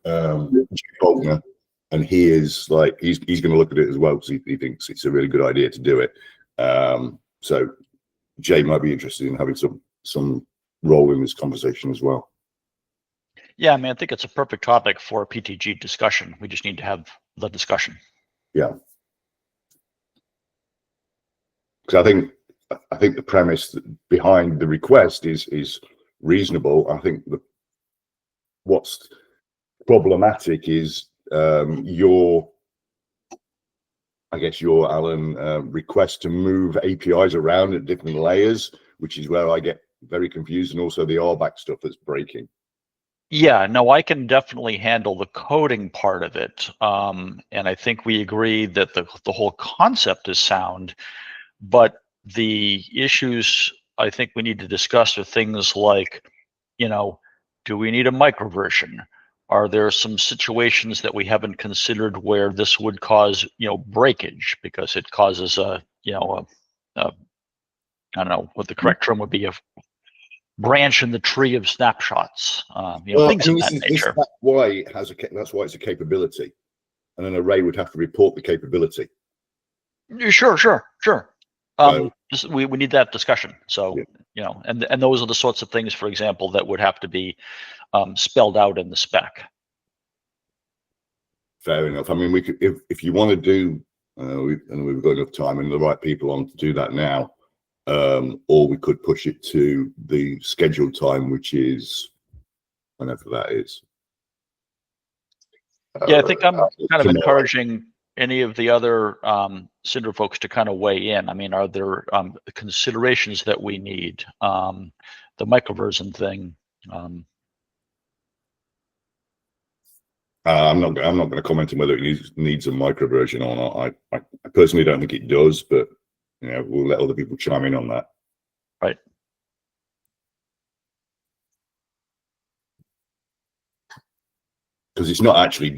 Faulkner, and he is like he's going to look at it as well because he thinks it's a really good idea to do it. So Jay might be interested in having some role in this conversation as well. Yeah, I mean, I think it's a perfect topic for a PTG discussion. We just need to have the discussion. Yeah, because I think the premise behind the request is reasonable. I think what's problematic is your Alan request to move APIs around at different layers, which is where I get very confused, and also the RBAC stuff that's breaking. Yeah, no, I can definitely handle the coding part of it, and I think we agree that the whole concept is sound, but the issues I think we need to discuss are things like, do we need a microversion? Are there some situations that we haven't considered where this would cause, breakage because it causes I don't know what the correct term would be, a branch in the tree of snapshots, things of that nature. That's why that's why it's a capability, and an array would have to report the capability. Sure. We need that discussion. So, and those are the sorts of things, for example, that would have to be spelled out in the spec. Fair enough. I mean, we could, if you want to do, and we've got enough time and the right people on to do that now, or we could push it to the scheduled time, which is whenever that is. Yeah, I think I'm kind of encouraging any of the other Cinder folks to kind of weigh in. I mean, are there considerations that we need? The microversion thing. I'm not going to comment on whether it needs a microversion or not. I personally don't think it does, but we'll let other people chime in on that. Right. Because it's not actually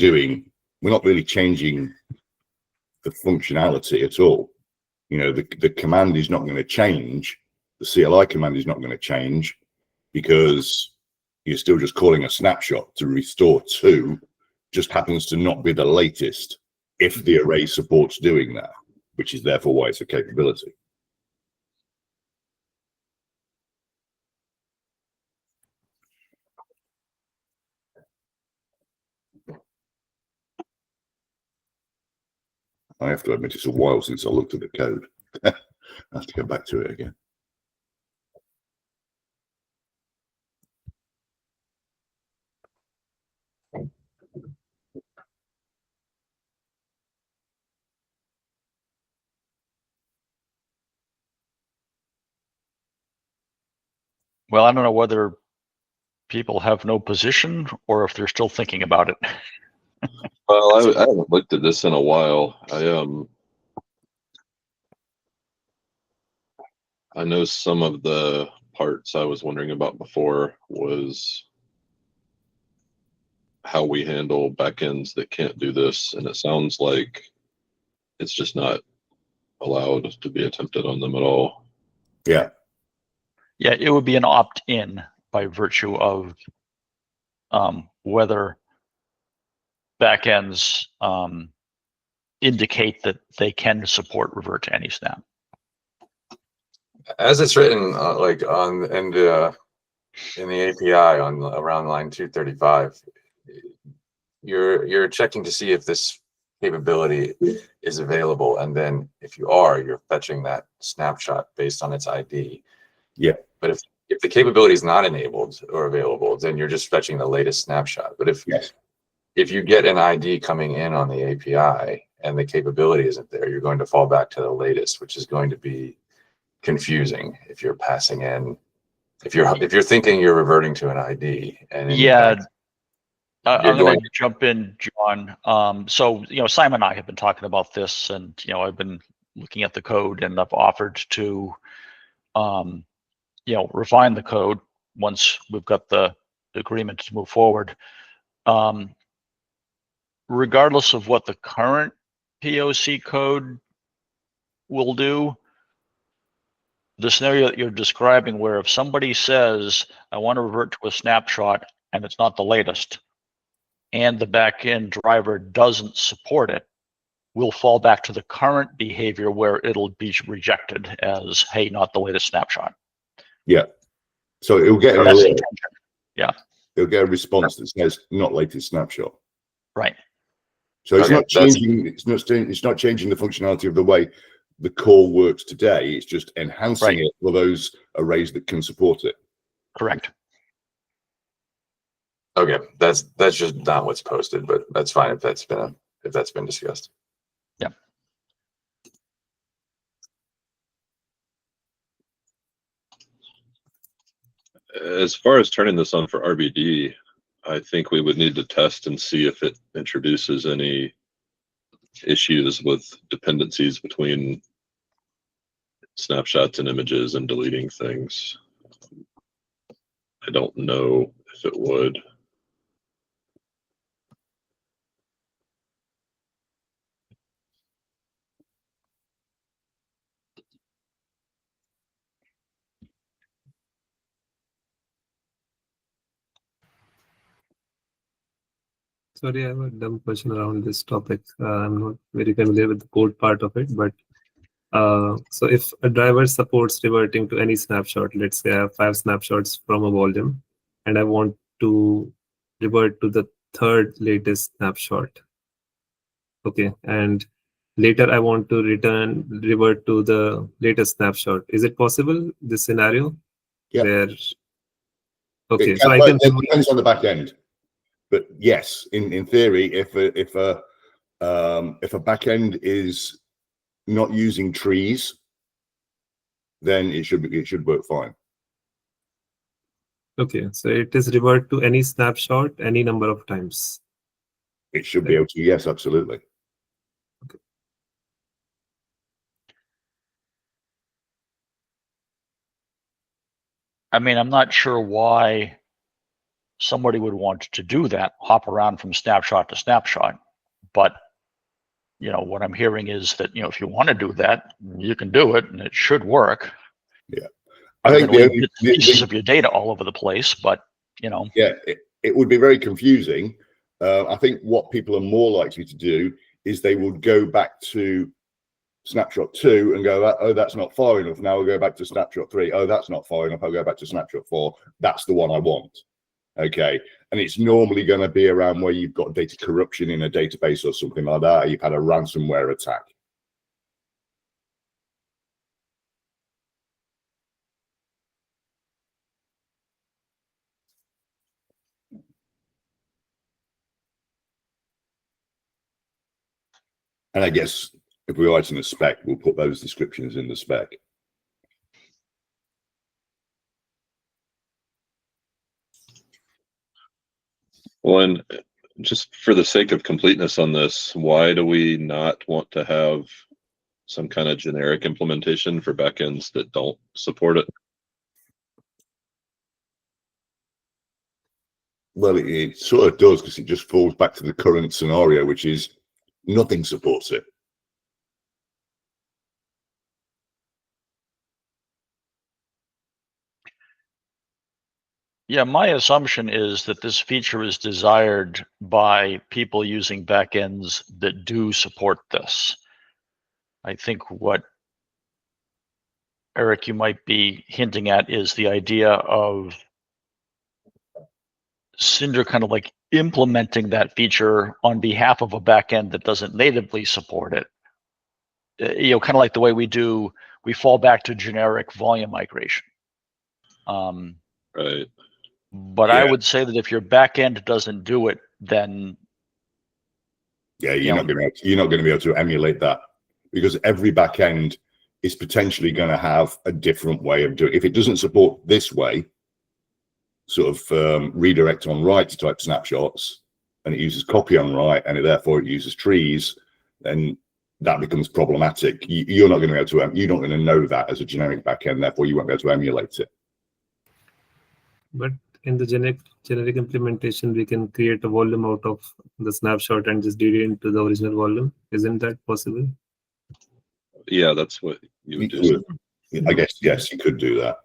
we're not really changing the functionality at all. The command is not going to change. The CLI command is not going to change because you're still just calling a snapshot to restore to. Just happens to not be the latest if the array supports doing that, which is therefore why it's a capability. I have to admit, it's a while since I looked at the code. I have to go back to it again. Well, I don't know whether people have no position or if they're still thinking about it. Well, I haven't looked at this in a while. I know some of the parts I was wondering about before was how we handle backends that can't do this, and it sounds like it's just not allowed to be attempted on them at all. Yeah. Yeah, it would be an opt-in by virtue of whether backends indicate that they can support revert to any snap. As it's written, like in the API on around line 235, you're checking to see if this capability is available, and then if you are, you're fetching that snapshot based on its ID. Yeah. But if the capability is not enabled or available, then you're just fetching the latest snapshot. But if you get an ID coming in on the API and the capability isn't there, you're going to fall back to the latest, which is going to be confusing if you're passing in, if you're thinking you're reverting to an ID. And I'm going to jump in, John. So Simon and I have been talking about this, and I've been looking at the code, and I've offered to refine the code once we've got the agreement to move forward. Regardless of what the current POC code will do, the scenario that you're describing, where if somebody says, I want to revert to a snapshot and it's not the latest, and the backend driver doesn't support it, we'll fall back to the current behavior where it'll be rejected as, hey, not the latest snapshot. Yeah. So it'll get That's the intention. Yeah. It'll get a response that says not latest snapshot. Right. So it's Okay, not changing. It's not changing the functionality of the way the call works today. It's just enhancing it for those arrays that can support it. Correct. Okay, that's just not what's posted, but that's fine if that's been discussed. Yeah. As far as turning this on for RBD, I think we would need to test and see if it introduces any issues with dependencies between snapshots and images and deleting things. I don't know if it would. Sorry, I have a dumb question around this topic. I'm not very familiar with the code part of it, but so if a driver supports reverting to any snapshot, let's say I have 5 snapshots from a volume, and I want to revert to the third latest snapshot. Okay, and later I want to revert to the latest snapshot. Is it possible, this scenario? Yeah. Where, okay, so I can. It depends on the back end. But yes, in theory, if a backend is not using trees, then it should work fine. Okay, so it is revert to any snapshot any number of times. It should be able to. Yes, absolutely. Okay. I mean, I'm not sure why somebody would want to do that, hop around from snapshot to snapshot. But, you know, what I'm hearing is that, you know, if you want to do that, you can do it and it should work. Yeah. I think pieces of your data all over the place, but, you know. Yeah, it would be very confusing. I think what people are more likely to do is they will go back to snapshot 2 and go, oh, that's not far enough. Now we'll go back to snapshot 3. Oh, that's not far enough. I'll go back to snapshot 4. That's the one I want. Okay. And it's normally going to be around where you've got data corruption in a database or something like that. You've had a ransomware attack. And I guess if we're writing a spec, we'll put those descriptions in the spec. Well, and just for the sake of completeness on this, why do we not want to have some kind of generic implementation for backends that don't support it? Well, it sort of does, because it just falls back to the current scenario, which is nothing supports it. Yeah, my assumption is that this feature is desired by people using backends that do support this. I think what, Eric, you might be hinting at is the idea of Cinder kind of like implementing that feature on behalf of a backend that doesn't natively support it. You know, kind of like the way we fall back to generic volume migration. Right. But I would say that if your backend doesn't do it, then you're not going to be able to emulate that, because every backend is potentially going to have a different way of doing it. If it doesn't support this way, sort of redirect on write type snapshots, and it uses copy on write, and therefore it uses trees, then that becomes problematic. You're not going to be able to. You're not going to know that as a generic backend, therefore you won't be able to emulate it. But in the generic implementation, we can create a volume out of the snapshot and just read it into the original volume. Isn't that possible? Yeah, that's what you would do. I guess, yes, you could do that.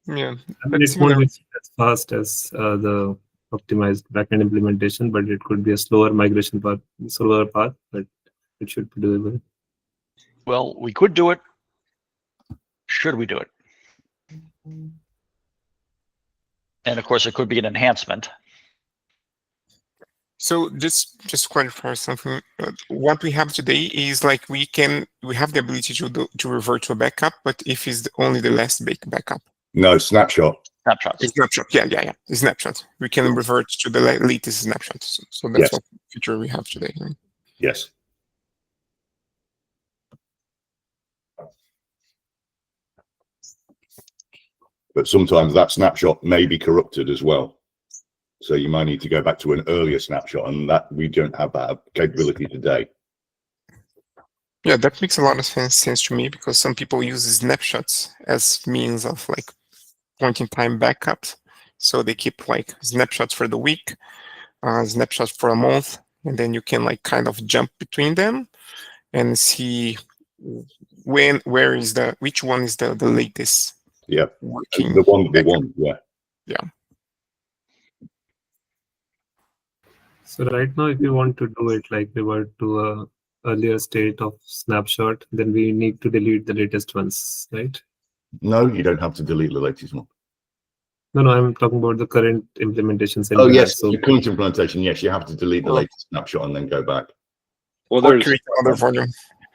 Yeah. I mean, it won't be as fast as the optimized backend implementation, but it could be a slower migration path, but it should be doable. Well, we could do it. Should we do it? And of course, it could be an enhancement. So just to clarify something, what we have today is like we have the ability to revert to a backup, but if it's only the last backup. No, snapshot. Snapshots. A snapshot, yeah. A snapshot. We can revert to the latest snapshot. So that's Yes. what feature we have today. Yes. But sometimes that snapshot may be corrupted as well. So you might need to go back to an earlier snapshot, and that we don't have that capability today. Yeah, that makes a lot of sense to me, because some people use snapshots as means of like point in time backups. So they keep like snapshots for the week, snapshots for a month, and then you can like kind of jump between them and see which one is the latest. Yeah, working the one. Yeah. Yeah. So right now, if you want to do it like revert to a earlier state of snapshot, then we need to delete the latest ones, right? No, you don't have to delete the latest one. No, I'm talking about the current implementations. Oh yes, So the current implementation. Yes, you have to delete the Oh. latest snapshot and then go back. Well, Or there's create another volume.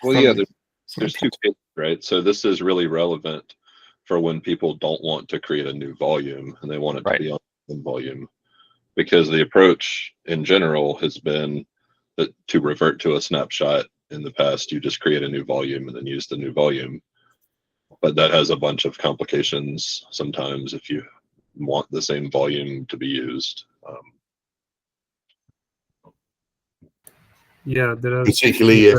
there's two cases, right? So this is really relevant for when people don't want to create a new volume and they want it Right. to be on one volume, because the approach in general has been that to revert to a snapshot. In the past, you just create a new volume and then use the new volume, but that has a bunch of complications sometimes if you want the same volume to be used. yeah, there are Particularly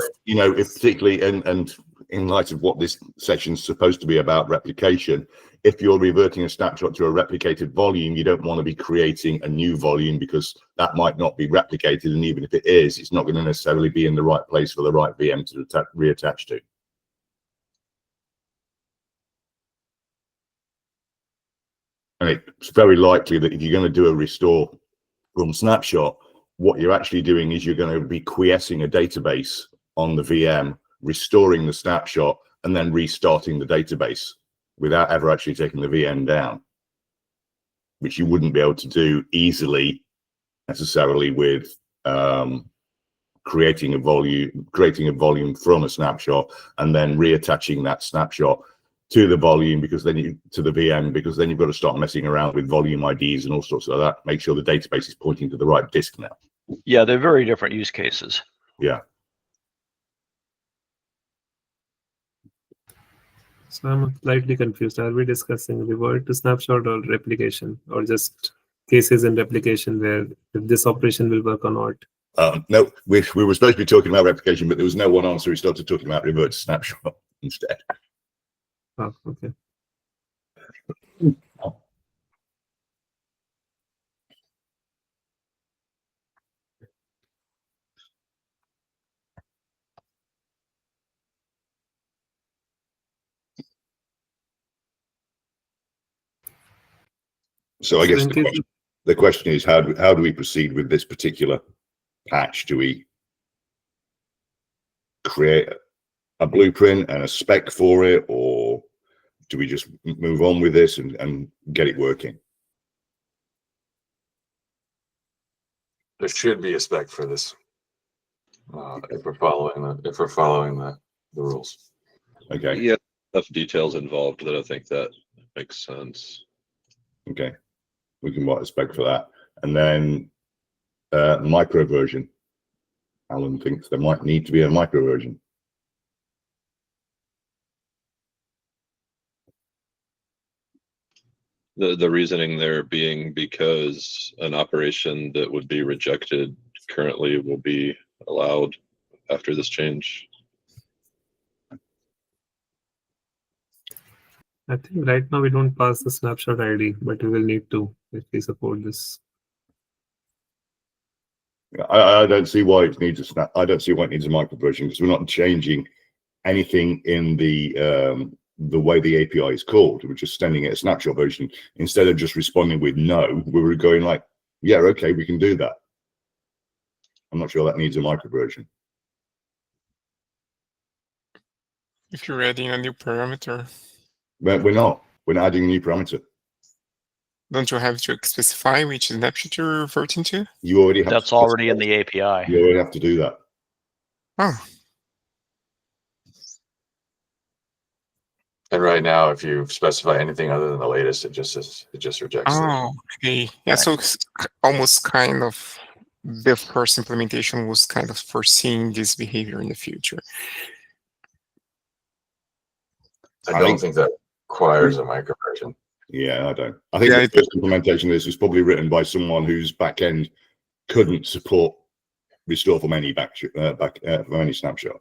and in light of what this section is supposed to be about, replication. If you're reverting a snapshot to a replicated volume, you don't want to be creating a new volume, because that might not be replicated, and even if it is, it's not going to necessarily be in the right place for the right VM to reattach to. And it's very likely that if you're going to do a restore from snapshot, what you're actually doing is you're going to be quiescing a database on the VM, restoring the snapshot, and then restarting the database without ever actually taking the VM down, which you wouldn't be able to do easily necessarily with creating a volume from a snapshot and then reattaching that snapshot to the volume, because then to the VM, because then you've got to start messing around with volume IDs and all sorts of that. Make sure the database is pointing to the right disk now. Yeah, they're very different use cases. Yeah. So I'm slightly confused. Are we discussing revert to snapshot or replication, or just cases in replication where if this operation will work or not? No, we were supposed to be talking about replication, but there was no one on, so we started talking about revert to snapshot instead. Oh, okay. So I guess in case the question is, how do we proceed with this particular patch? Do we create a blueprint and a spec for it, or do we just move on with this and get it working? There should be a spec for this if we're following the rules. Okay. Yeah, enough details involved that I think that makes sense. Okay. We can write a spec for that. And then micro version. Alan thinks there might need to be a micro version. The reasoning there being because an operation that would be rejected currently will be allowed after this change. I think right now we don't pass the snapshot ID, but we will need to if we support this. I don't see why it needs a I don't see why it needs a micro version, because we're not changing anything in the way the API is called. We're just sending it a snapshot version. Instead of just responding with no, we were going like, yeah, okay, we can do that. I'm not sure that needs a micro version. If you're adding a new parameter, But we're not adding a new parameter. don't you have to specify which snapshot you're reverting to? You already have That's to, already in the API. you already have to do that. Oh, And right now, if you specify anything other than the latest, it just rejects it. oh, okay. Yeah, so it's almost kind of the first implementation was kind of foreseeing this behavior in the future. I don't think that requires a micro version. Yeah, I don't. I think Yeah, the first implementation of this was probably written by someone whose backend couldn't support restore from any from any snapshot.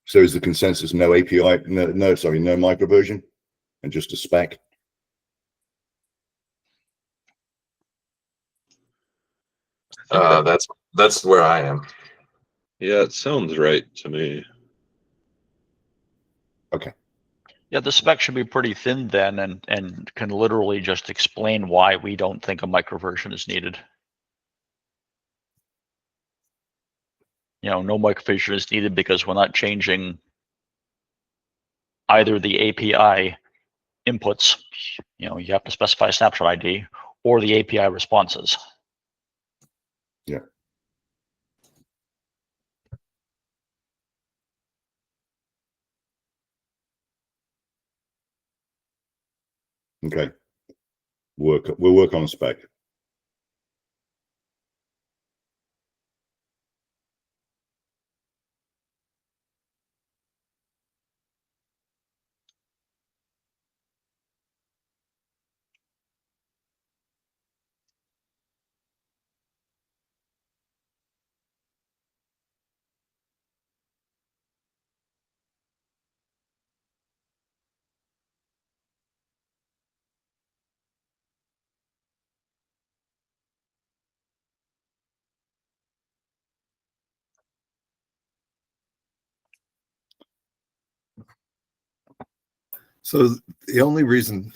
So is the consensus no API, no micro version, and just a spec? That's where I am. Yeah, it sounds right to me. Okay. Yeah, the spec should be pretty thin then, and can literally just explain why we don't think a micro version is needed. You know, no micro version is needed because we're not changing either the API inputs, you know, you have to specify snapshot ID, or the API responses. Yeah. Okay. We'll work on a spec. So the only reason,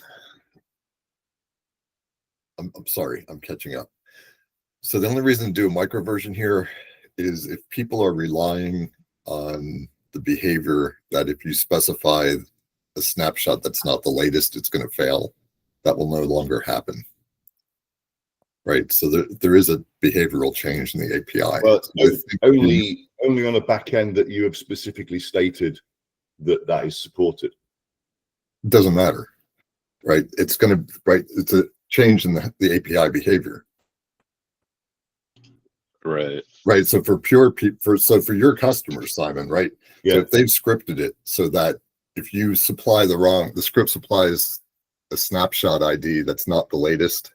I'm sorry, I'm catching up. So the only reason to do a micro version here is if people are relying on the behavior that if you specify a snapshot that's not the latest, it's going to fail. That will no longer happen. Right. So there is a behavioral change in the API. Well, only on a back end that you have specifically stated that is supported. It doesn't matter. Right. It's going to, right. It's a change in the API behavior. Right. Right. So for pure people, for your customers, Simon, right? Yeah. So if they've scripted it so that if you supply the script supplies a snapshot ID that's not the latest,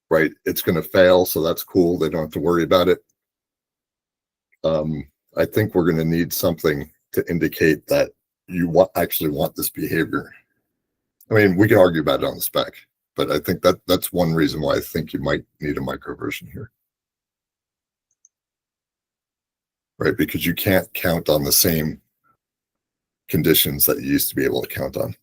right? It's going to fail. So that's cool. They don't have to worry about it. I think we're going to need something to indicate that you actually want this behavior. I mean, we can argue about it on the spec, but I think that's one reason why I think you might need a micro version here. Right, because you can't count on the same conditions that you used to be able to count on.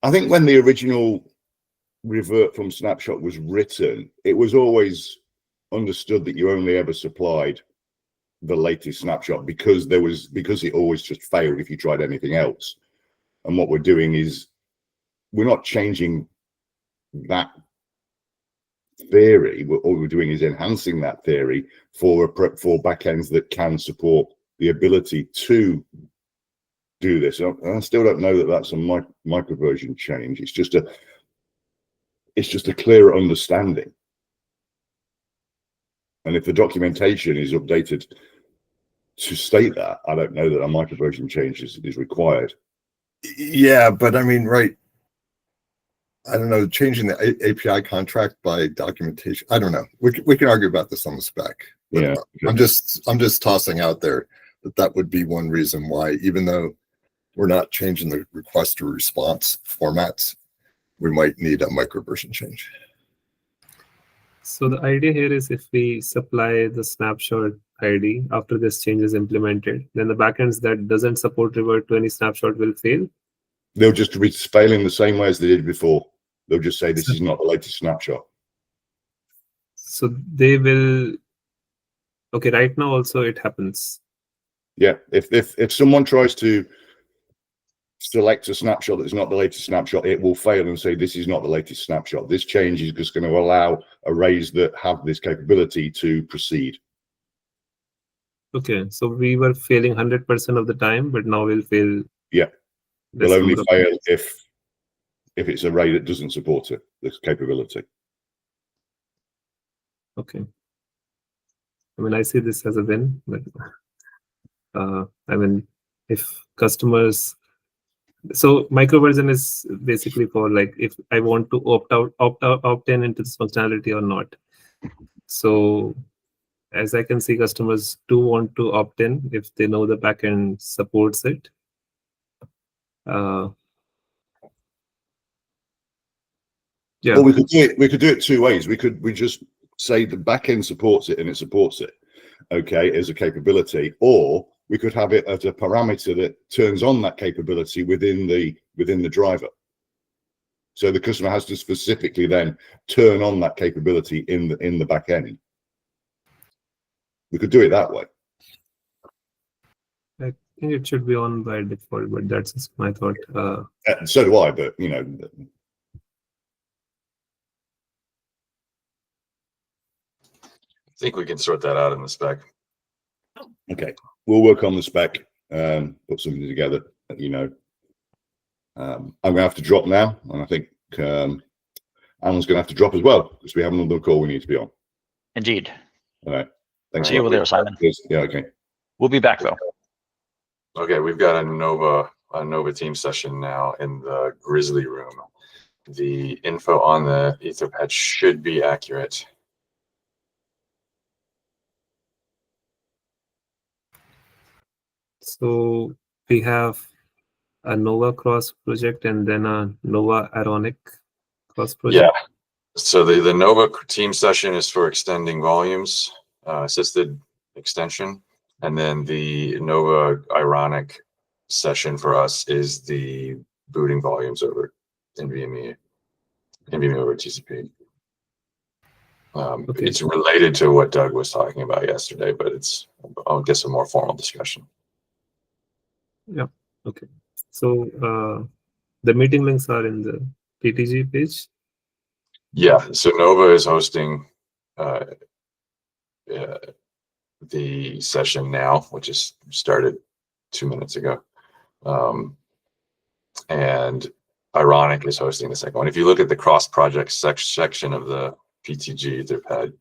I think when the original revert from snapshot was written, it was always understood that you only ever supplied the latest snapshot because it always just failed if you tried anything else. And what we're doing is we're not changing that theory. All we're doing is enhancing that theory for backends that can support the ability to do this. I still don't know that that's a micro version change. It's just a clearer understanding. And if the documentation is updated to state that, I don't know that a micro version change is required. Yeah, but I mean, right. I don't know, changing the API contract by documentation. I don't know. We can argue about this on the spec. Yeah. I'm just tossing out there that would be one reason why, even though we're not changing the request to response formats, we might need a micro version change. So the idea here is if we supply the snapshot ID after this change is implemented, then the backends that doesn't support revert to any snapshot will fail. They'll just be failing the same way as they did before. They'll just say this is not the latest snapshot. So they will. Okay, right now also it happens. Yeah, if someone tries to select a snapshot that's not the latest snapshot, it will fail and say this is not the latest snapshot. This change is just going to allow arrays that have this capability to proceed. Okay, so we were failing 100% of the time, but now we'll fail. Yeah, this will only number of fail times. if it's an array that doesn't support it, this capability. Okay. I mean, I see this as a win, but I mean, if customers, so microversion is basically for like if I want to opt in into this functionality or not. So as I can see, customers do want to opt in if they know the backend supports it. Yeah. Well, we could do it two ways. We just say the backend supports it and it supports it, okay, as a capability, or we could have it as a parameter that turns on that capability within the driver. So the customer has to specifically then turn on that capability in the back end. We could do it that way. I think it should be on by default, but that's just my thought. So do I, but you know. I think we can sort that out in the spec. Okay, we'll work on the spec, put something together. You know, I'm gonna have to drop now, and I think Alan's gonna have to drop as well because we have another call we need to be on. Indeed. All right. Thanks. See you over there, Simon. Yeah. Okay. We'll be back though. Okay, we've got a Nova team session now in the Grizzly room. The info on the Etherpad should be accurate. So we have a Nova cross project and then a Nova Ironic cross project. Yeah. So the Nova team session is for extending volumes, assisted extension. And then the Nova Ironic session for us is the booting volumes over NVMe over TCP. Okay. It's related to what Doug was talking about yesterday, but it's, I'll guess, a more formal discussion. Yeah. Okay. So the meeting links are in the PTG page. Yeah. So Nova is hosting the session now, which is started 2 minutes ago. And Ironic is hosting the second one. If you look at the cross project section of the PTG Etherpad,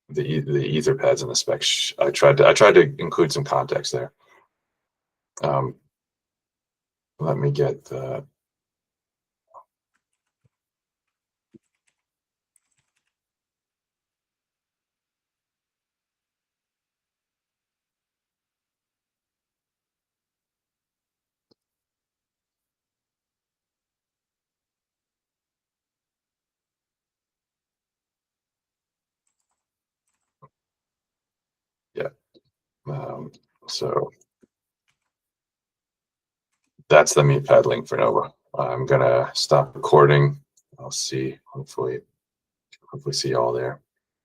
the Etherpads and the specs, I tried to include some context there. Let me get the. Yeah. So that's the meatpad link for Nova. I'm gonna stop recording. I'll see, hopefully see y'all there.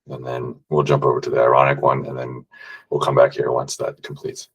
And then we'll jump over to the Ironic one, and then we'll come back here once that completes.